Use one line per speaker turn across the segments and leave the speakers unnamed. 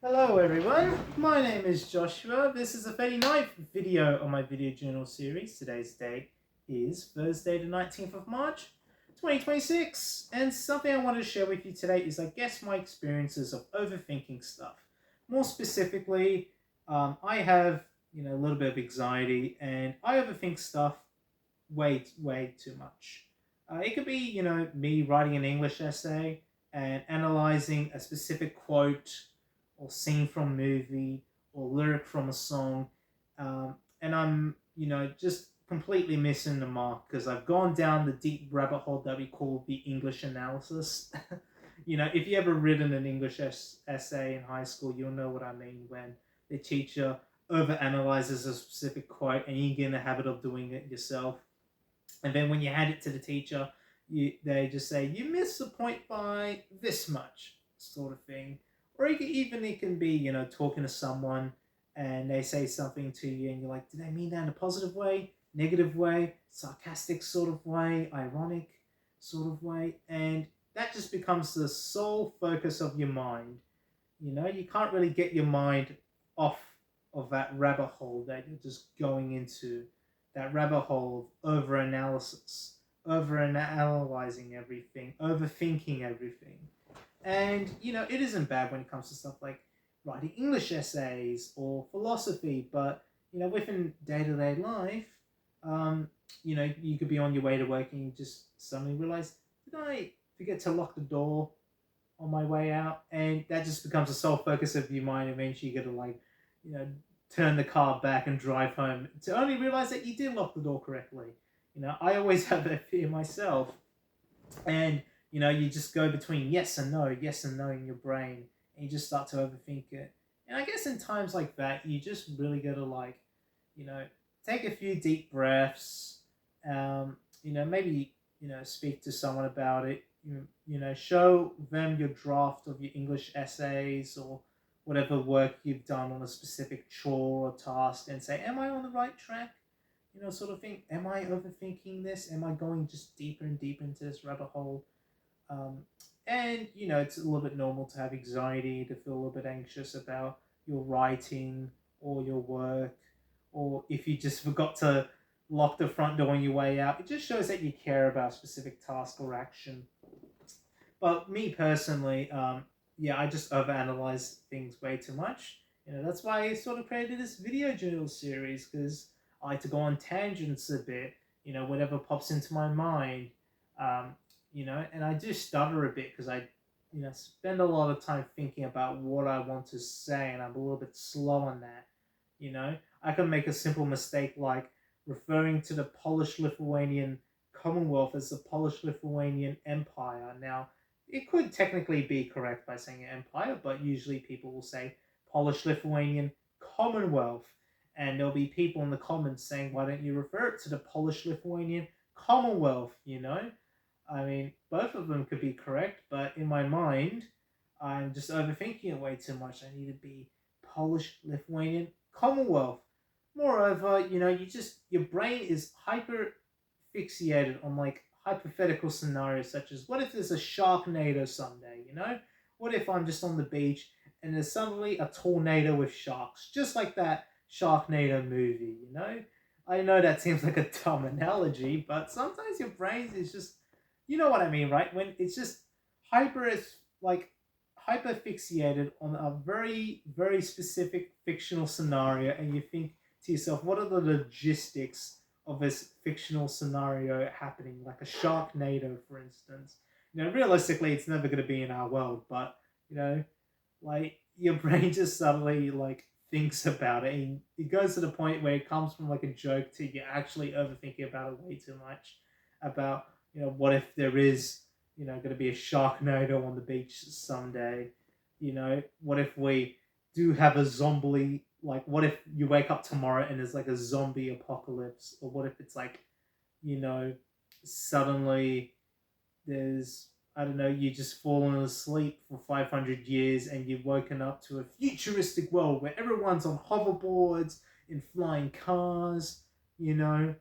Hello everyone, my name is Joshua. This is the 39th video on my video journal series. Today's date is Thursday the 19th of March 2026, and something I wanted to share with you today is my experiences of overthinking stuff. More specifically, I have a little bit of anxiety and I overthink stuff way too much. It could be me writing an English essay and analyzing a specific quote or scene from a movie or lyric from a song, and I'm just completely missing the mark because I've gone down the deep rabbit hole that we call the English analysis. If you ever written an English essay in high school, you'll know what I mean when the teacher overanalyzes a specific quote and you get in the habit of doing it yourself. And then when you hand it to the teacher, they just say, you missed the point by this much, sort of thing. Or it can be, talking to someone and they say something to you and you're like, did they mean that in a positive way, negative way, sarcastic sort of way, ironic sort of way? And that just becomes the sole focus of your mind. You can't really get your mind off of that rabbit hole that you're just going into, that rabbit hole of over analysis, over analyzing everything, overthinking everything. And it isn't bad when it comes to stuff like writing English essays or philosophy, but within day-to-day life, you could be on your way to work and you just suddenly realize, did I forget to lock the door on my way out? And that just becomes a sole focus of your mind. Eventually you gotta you know, turn the car back and drive home to only realize that you did lock the door correctly. I always have that fear myself. And you just go between yes and no in your brain, and you just start to overthink it. And I guess in times like that, you just really gotta you know, take a few deep breaths. Maybe speak to someone about it. Show them your draft of your English essays or whatever work you've done on a specific chore or task, and say, "Am I on the right track?" Sort of thing. Am I overthinking this? Am I going just deeper and deeper into this rabbit hole? And it's a little bit normal to have anxiety, to feel a little bit anxious about your writing or your work, or if you just forgot to lock the front door on your way out. It just shows that you care about a specific task or action. But me personally, yeah, I just overanalyze things way too much. That's why I sort of created this video journal series, because I like to go on tangents a bit. Whatever pops into my mind. Um, and I do stutter a bit because I, spend a lot of time thinking about what I want to say, and I'm a little bit slow on that. I can make a simple mistake like referring to the Polish Lithuanian Commonwealth as the Polish Lithuanian Empire. Now, it could technically be correct by saying empire, but usually people will say Polish Lithuanian Commonwealth. And there'll be people in the comments saying, why don't you refer it to the Polish Lithuanian Commonwealth? I mean, both of them could be correct, but in my mind, I'm just overthinking it way too much. I need to be Polish Lithuanian Commonwealth. Moreover, your brain is hyper fixated on hypothetical scenarios such as, what if there's a Sharknado someday? What if I'm just on the beach and there's suddenly a tornado with sharks, just like that Sharknado movie? I know that seems like a dumb analogy, but sometimes your brain is just, you know what I mean, right? When it's just hyper like hyper fixated on a very very specific fictional scenario, and you think to yourself, what are the logistics of this fictional scenario happening, like a Sharknado, for instance? Realistically, it's never going to be in our world, but your brain just suddenly thinks about it, and it goes to the point where it comes from like a joke to you actually overthinking about it way too much. About what if there is going to be a Sharknado on the beach someday? What if we do have a zombie? Like, what if you wake up tomorrow and there's like a zombie apocalypse? Or what if it's you know, suddenly there's, I don't know, you just fallen asleep for 500 years and you've woken up to a futuristic world where everyone's on hoverboards, in flying cars, you know,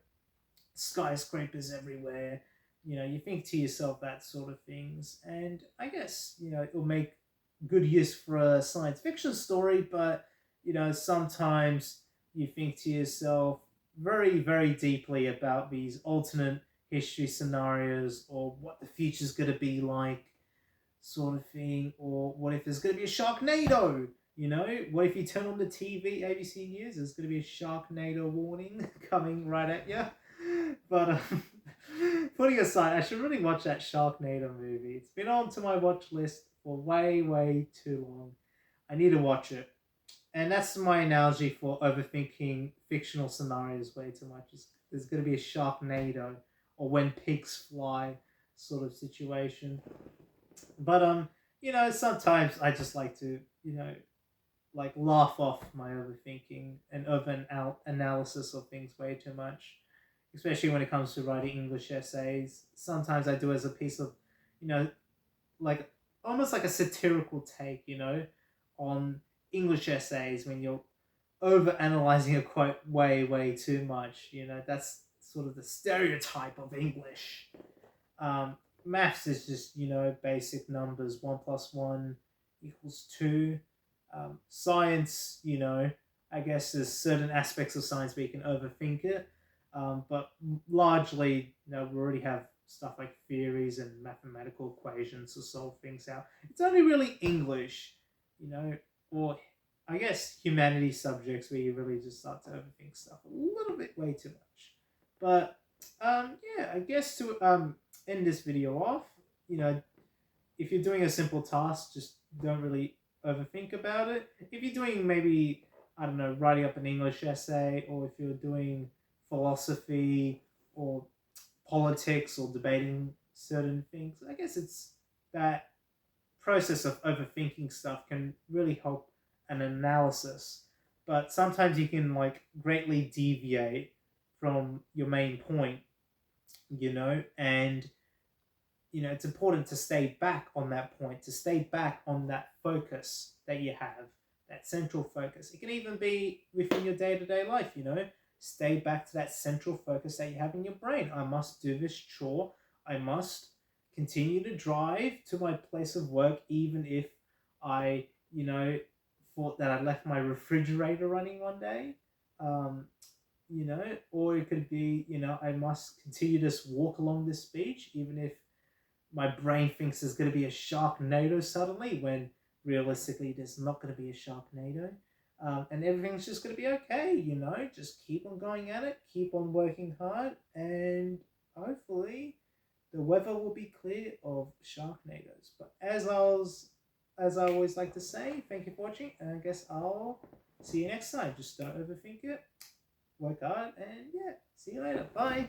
skyscrapers everywhere. You think to yourself that sort of things, and I guess it'll make good use for a science fiction story, but sometimes you think to yourself very, very deeply about these alternate history scenarios, or what the future's going to be like, sort of thing, or what if there's going to be a Sharknado? What if you turn on the TV, ABC News, there's going to be a Sharknado warning coming right at you? But putting aside, I should really watch that Sharknado movie. It's been on to my watch list for way, way too long. I need to watch it. And that's my analogy for overthinking fictional scenarios way too much. There's going to be a Sharknado, or when pigs fly sort of situation. But sometimes I just like to, like laugh off my overthinking and over analysis of things way too much, especially when it comes to writing English essays. Sometimes I do as a piece of, you know, like almost like a satirical take, on English essays when you're over analyzing a quote way, way too much. That's sort of the stereotype of English. Um, Maths is just, basic numbers. 1 plus 1 equals 2. Science, I guess there's certain aspects of science where you can overthink it. But largely, we already have stuff like theories and mathematical equations to solve things out. It's only really English, or I guess humanities subjects where you really just start to overthink stuff a little bit way too much. But yeah, I guess to end this video off, if you're doing a simple task, just don't really overthink about it. If you're doing maybe, I don't know, writing up an English essay, or if you're doing philosophy or politics or debating certain things, I guess it's that process of overthinking stuff can really help an analysis. But sometimes you can like greatly deviate from your main point, and it's important to stay back on that point, to stay back on that focus that you have, that central focus. It can even be within your day-to-day life, stay back to that central focus that you have in your brain. I must do this chore. I must continue to drive to my place of work, even if I, thought that I left my refrigerator running one day. Um, or it could be, I must continue to walk along this beach, even if my brain thinks there's going to be a Sharknado suddenly, when realistically there's not going to be a Sharknado. And everything's just going to be okay, just keep on going at it, keep on working hard, and hopefully the weather will be clear of Sharknadoes. But as I always like to say, thank you for watching, and I guess I'll see you next time. Just don't overthink it, work hard, and yeah, see you later. Bye.